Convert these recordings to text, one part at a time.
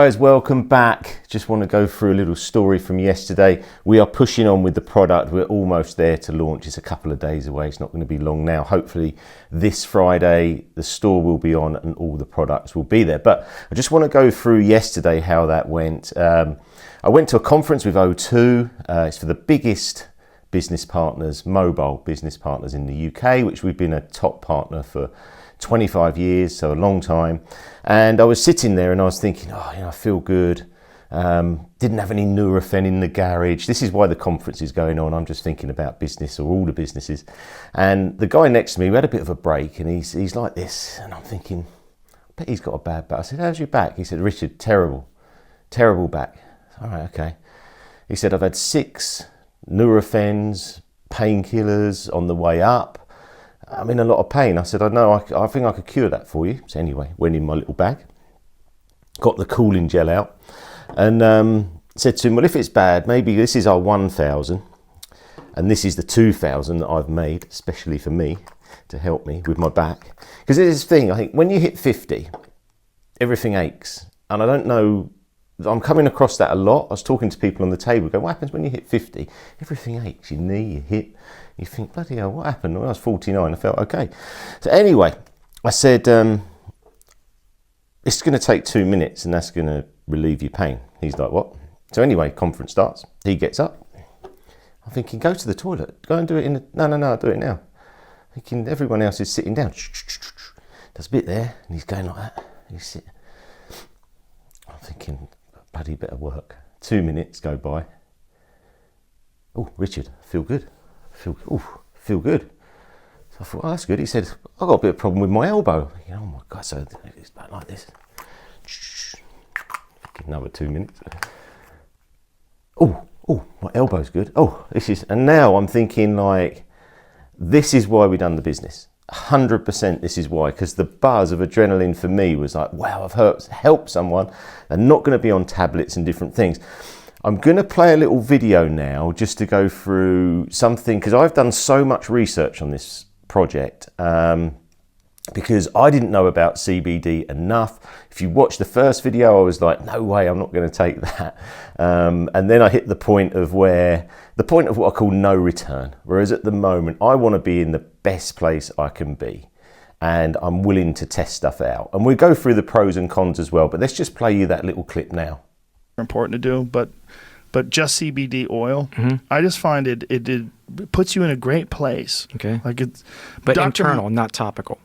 Guys, welcome back. Just want to go through a little story from yesterday. We are pushing on with the product. We're almost there to launch. It's a couple of days away. It's not going to be long now. Hopefully this Friday the store will be on and all the products will be there. But I just want to go through yesterday how that went. I went to a conference with O2. It's for the biggest business partners, mobile business partners in the UK, which we've been a top partner for 25 years, so a long time. And I was sitting there and I was thinking, I feel good. Didn't have any Nurofen in the garage. This is why the conference is going on. I'm just thinking about business or all the businesses. And the guy next to me, we had a bit of a break and he's like this. And I'm thinking, I bet he's got a bad back. I said, how's your back? He said, Richard, terrible back. All right, okay. He said, I've had 6 Nurofens, painkillers on the way up. I'm in a lot of pain. I said, I know, I think I could cure that for you. So anyway, went in my little bag, got the cooling gel out and said to him, well, if it's bad, maybe this is our 1,000 and this is the 2,000 that I've made, especially for me, to help me with my back. Because there's this thing, I think when you hit 50, everything aches. And I don't know, I'm coming across that a lot. I was talking to people on the table, going, what happens when you hit 50? Everything aches, your knee, your hip. You think, bloody hell, what happened? When I was 49, I felt okay. So anyway, I said, it's going to take 2 minutes and that's going to relieve your pain. He's like, what? So anyway, conference starts. He gets up. I'm thinking, go to the toilet. Go and do it in the... No, I'll do it now. Thinking everyone else is sitting down. There's a bit there. And he's going like that. He's sitting. I'm thinking, bloody bit of work. 2 minutes go by. Oh, Richard, I feel good. Feel good. So I thought, oh, that's good. He said, I've got a bit of problem with my elbow. Thinking, oh my God, so it's back like this. Another 2 minutes. Oh, my elbow's good. Oh, this is, and now I'm thinking like, this is why we done the business. 100% this is why, because the buzz of adrenaline for me was like, wow, I've helped someone. They're not going to be on tablets and different things. I'm going to play a little video now just to go through something, because I've done so much research on this project because I didn't know about CBD enough. If you watch the first video, I was like, no way, I'm not going to take that. And then I hit the point of what I call no return. Whereas at the moment, I want to be in the best place I can be. And I'm willing to test stuff out. And we'll go through the pros and cons as well. But let's just play you that little clip now. Important to do, but just CBD oil, I just find it puts you in a great place. Okay, like it's but internal, not topical.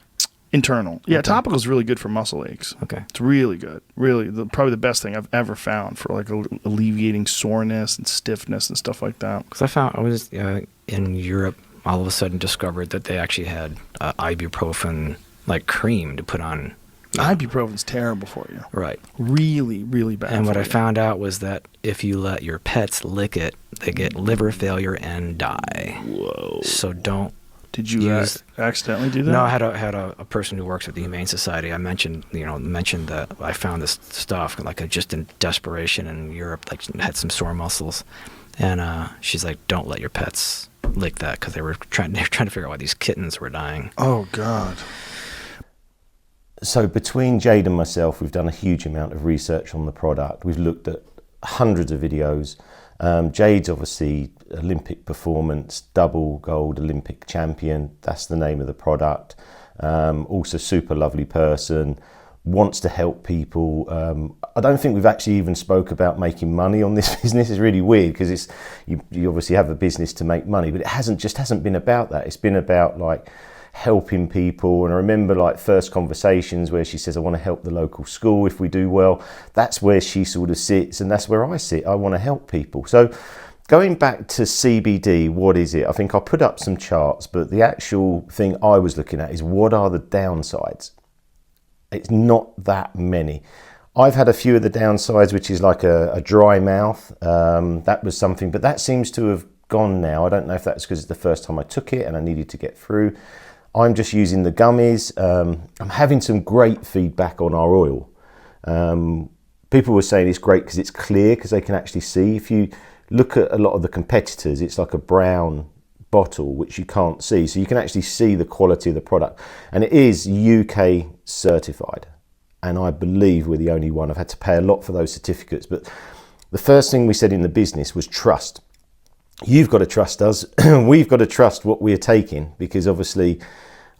Internal, yeah. Okay. Topical is really good for muscle aches. Okay, it's really good. Really, probably the best thing I've ever found for like alleviating soreness and stiffness and stuff like that. Because I was in Europe, all of a sudden discovered that they actually had ibuprofen like cream to put on. Ibuprofen's terrible for you. Right. Really, really bad. And what I found out was that if you let your pets lick it, they get liver failure and die. Whoa. So don't. Did you accidentally do that? No, I had a person who works at the Humane Society. I mentioned that I found this stuff just in desperation in Europe, like had some sore muscles, and she's like, "Don't let your pets lick that," because they're trying to figure out why these kittens were dying. Oh God. So between Jade and myself, we've done a huge amount of research on the product. We've looked at hundreds of videos. Jade's obviously Olympic performance, double gold Olympic champion. That's the name of the product. Also super lovely person, wants to help people. I don't think we've actually even spoke about making money on this business. It's really weird because you obviously have a business to make money, but it hasn't been about that. It's been about like helping people. And I remember like first conversations where she says, I want to help the local school if we do well. That's where she sort of sits, and that's where I sit. I want to help people. So going back to CBD, what is it? I think I put up some charts, but the actual thing I was looking at is what are the downsides? It's not that many. I've had a few of the downsides, which is like a dry mouth. That was something, but that seems to have gone now. I don't know if that's because it's the first time I took it and I needed to get through. I'm just using the gummies. I'm having some great feedback on our oil. People were saying it's great because it's clear, because they can actually see. If you look at a lot of the competitors, it's like a brown bottle, which you can't see. So you can actually see the quality of the product. And it is UK certified. and I believe we're the only one. I've had to pay a lot for those certificates, but the first thing we said in the business was trust. You've got to trust us. We've got to trust what we're taking, because obviously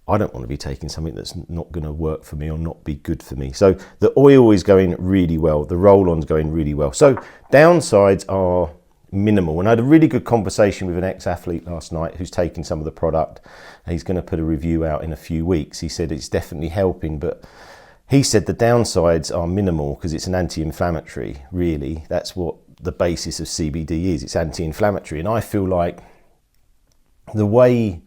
I don't want to be taking something that's not going to work for me or not be good for me. So the oil is going really well. The roll-on's going really well. So downsides are minimal. And I had a really good conversation with an ex-athlete last night who's taking some of the product. He's going to put a review out in a few weeks. He said it's definitely helping, but he said the downsides are minimal because it's an anti-inflammatory, really. That's what the basis of CBD is. It's anti-inflammatory. And I feel like the way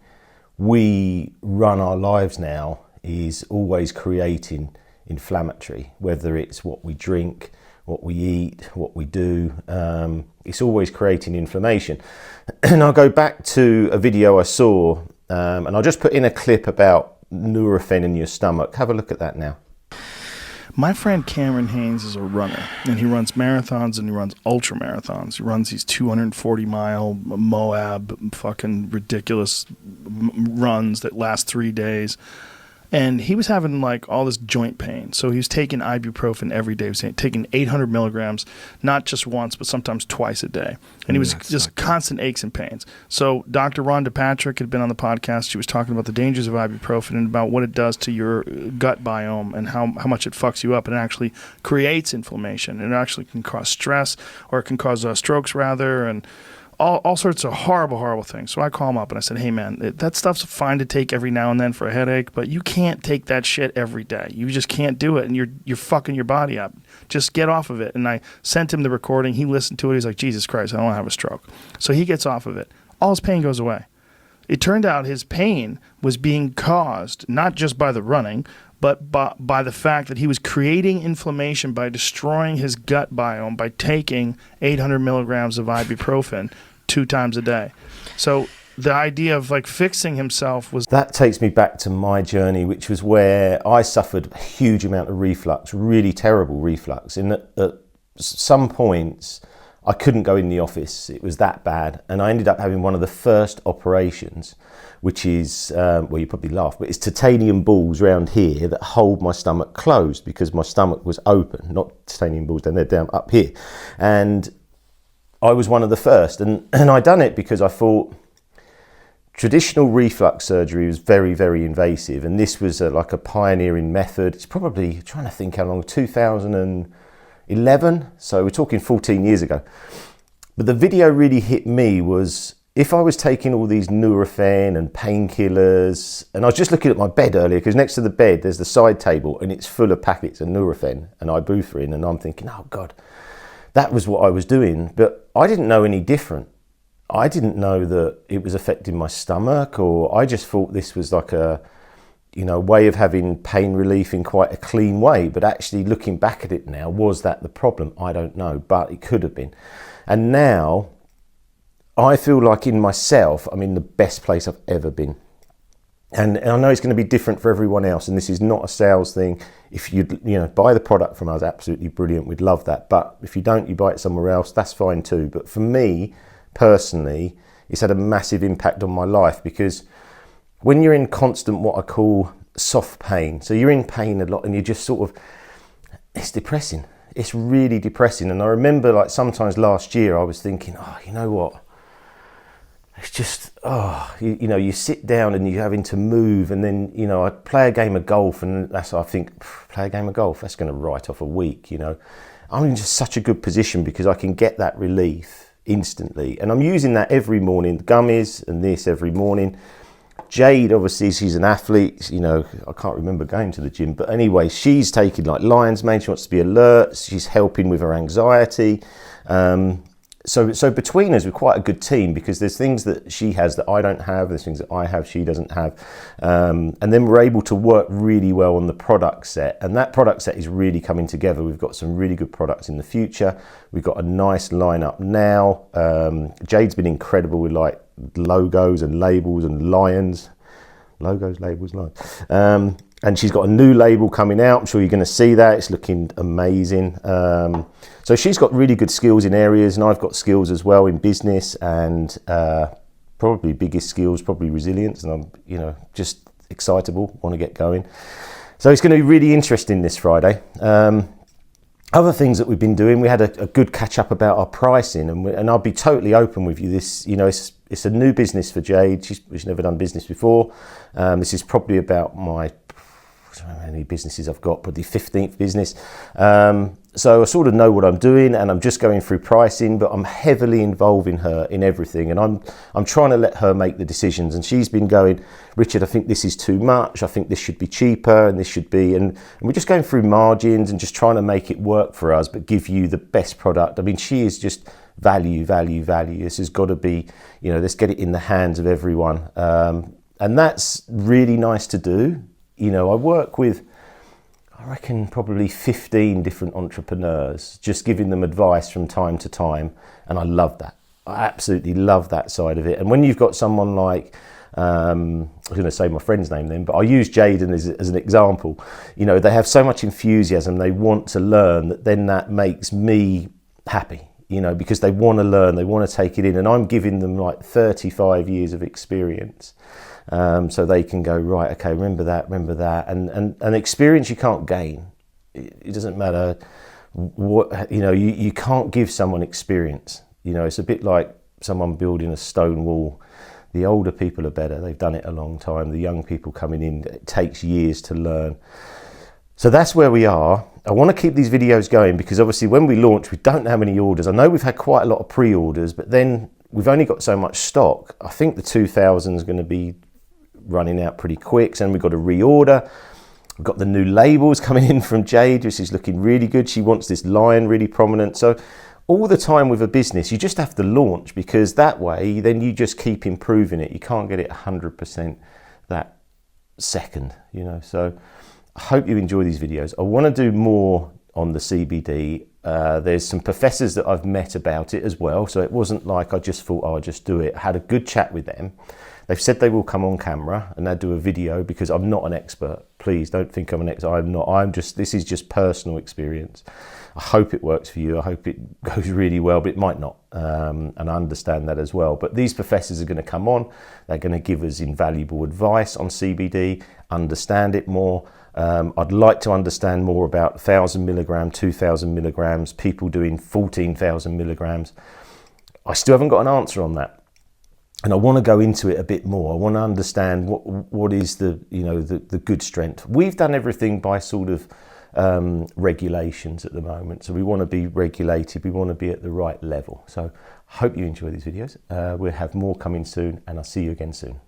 we run our lives now is always creating inflammatory, whether it's what we drink, what we eat, what we do. It's always creating inflammation. And I'll go back to a video I saw, and I'll just put in a clip about Nurofen in your stomach. Have a look at that now. My friend Cameron Haynes is a runner, and he runs marathons and he runs ultra marathons. He runs these 240-mile Moab fucking ridiculous runs that last 3 days. And he was having like all this joint pain. So he was taking ibuprofen every day. He was taking 800 milligrams, not just once, but sometimes twice a day. And he was just constant aches and pains. So Dr. Rhonda Patrick had been on the podcast. She was talking about the dangers of ibuprofen and about what it does to your gut biome and how much it fucks you up. And it actually creates inflammation. It actually can cause stress, or it can cause strokes rather, and all sorts of horrible things. So I call him up and I said, hey man, that stuff's fine to take every now and then for a headache, but you can't take that shit every day. You just can't do it, and you're fucking your body up. Just get off of it. And I sent him the recording. He listened to it. He's like, Jesus Christ, I don't want to have a stroke. So he gets off of it. All his pain goes away. It turned out his pain was being caused not just by the running, but by the fact that he was creating inflammation by destroying his gut biome by taking 800 milligrams of ibuprofen 2 times a day. So the idea of like fixing himself was... That takes me back to my journey, which was where I suffered a huge amount of reflux, really terrible reflux. And at some points, I couldn't go in the office. It was that bad. And I ended up having one of the first operations, which is, well, you probably laugh, but it's titanium balls around here that hold my stomach closed because my stomach was open, not titanium balls down there, down up here. And I was one of the first. And I done it because I thought traditional reflux surgery was very, very invasive. And this was like a pioneering method. It's probably, trying to think how long, 2011. So we're talking 14 years ago. But the video really hit me was, if I was taking all these Nurofen and painkillers, and I was just looking at my bed earlier, because next to the bed there's the side table and it's full of packets of Nurofen and ibuprofen, and I'm thinking, oh God, that was what I was doing. But I didn't know any different. I didn't know that it was affecting my stomach, or I just thought this was like a, way of having pain relief in quite a clean way. But actually looking back at it now, was that the problem? I don't know, but it could have been. And now I feel like in myself, I'm in the best place I've ever been. And I know it's going to be different for everyone else. And this is not a sales thing. If you buy the product from us, absolutely brilliant. We'd love that. But if you don't, you buy it somewhere else, that's fine too. But for me personally, it's had a massive impact on my life, because when you're in constant, what I call soft pain, so you're in pain a lot and you just sort of, it's depressing. It's really depressing. And I remember like sometimes last year I was thinking, oh, you know what? It's just, you sit down and you're having to move, and then, I play a game of golf, and I think, play a game of golf, that's going to write off a week, I'm in just such a good position because I can get that relief instantly. And I'm using that every morning, the gummies and this every morning. Jade, obviously, she's an athlete, I can't remember going to the gym, but anyway, she's taking like lion's mane, she wants to be alert, she's helping with her anxiety. So between us, we're quite a good team, because there's things that she has that I don't have, there's things that I have she doesn't have. And then we're able to work really well on the product set. And that product set is really coming together. We've got some really good products in the future. We've got a nice lineup now. Jade's been incredible with like logos and labels and lions. Logos, labels, lions. And she's got a new label coming out. I'm sure you're going to see that. It's looking amazing. So she's got really good skills in areas, and I've got skills as well in business, and probably biggest skills, probably resilience. And I'm, just excitable, want to get going. So it's going to be really interesting this Friday. Other things that we've been doing, we had a good catch up about our pricing, and I'll be totally open with you. This, you know, it's a new business for Jade. She's never done business before. This is probably about I don't know how many businesses I've got, probably 15th business. So I sort of know what I'm doing, and I'm just going through pricing, but I'm heavily involving her in everything, and I'm trying to let her make the decisions. And she's been going, Richard, I think this is too much. I think this should be cheaper, and this should be, and we're just going through margins and just trying to make it work for us, but give you the best product. I mean, she is just value. This has got to be, you know, let's get it in the hands of everyone. And that's really nice to do. You know, I work with, I reckon, probably 15 different entrepreneurs, just giving them advice from time to time. And I love that. I absolutely love that side of it. And when you've got someone like, I was going to say my friend's name then, but I'll use Jade as an example. You know, they have so much enthusiasm, they want to learn, that makes me happy, you know, because they want to learn, they want to take it in. And I'm giving them like 35 years of experience. So they can go, right, okay, remember that. And experience you can't gain. It doesn't matter what, you know, you can't give someone experience. You know, it's a bit like someone building a stone wall. The older people are better. They've done it a long time. The young people coming in, it takes years to learn. So that's where we are. I want to keep these videos going because obviously when we launch, we don't know how many orders. I know we've had quite a lot of pre-orders, but then we've only got so much stock. I think the 2,000 is going to be running out pretty quick, so then we've got to reorder. We've got the new labels coming in from Jade, which is looking really good. She wants this lion really prominent. So all the time with a business, you just have to launch, because that way then you just keep improving it. You can't get it 100% that second, you know. So I hope you enjoy these videos. I want to do more on the CBD. There's some professors that I've met about it as well, so it wasn't like I just thought, oh, I'll just do it. I had a good chat with them. They've said they will come on camera and they'll do a video, because I'm not an expert. Please don't think I'm an expert. I'm not. This is just personal experience. I hope it works for you. I hope it goes really well, but it might not. And I understand that as well. But these professors are going to come on. They're going to give us invaluable advice on CBD, understand it more. I'd like to understand more about 1,000 milligram, 2,000 milligrams, people doing 14,000 milligrams. I still haven't got an answer on that. And I want to go into it a bit more. I want to understand what is the, you know, the good strength. We've done everything by sort of regulations at the moment. So we want to be regulated. We want to be at the right level. So I hope you enjoy these videos. We'll have more coming soon, and I'll see you again soon.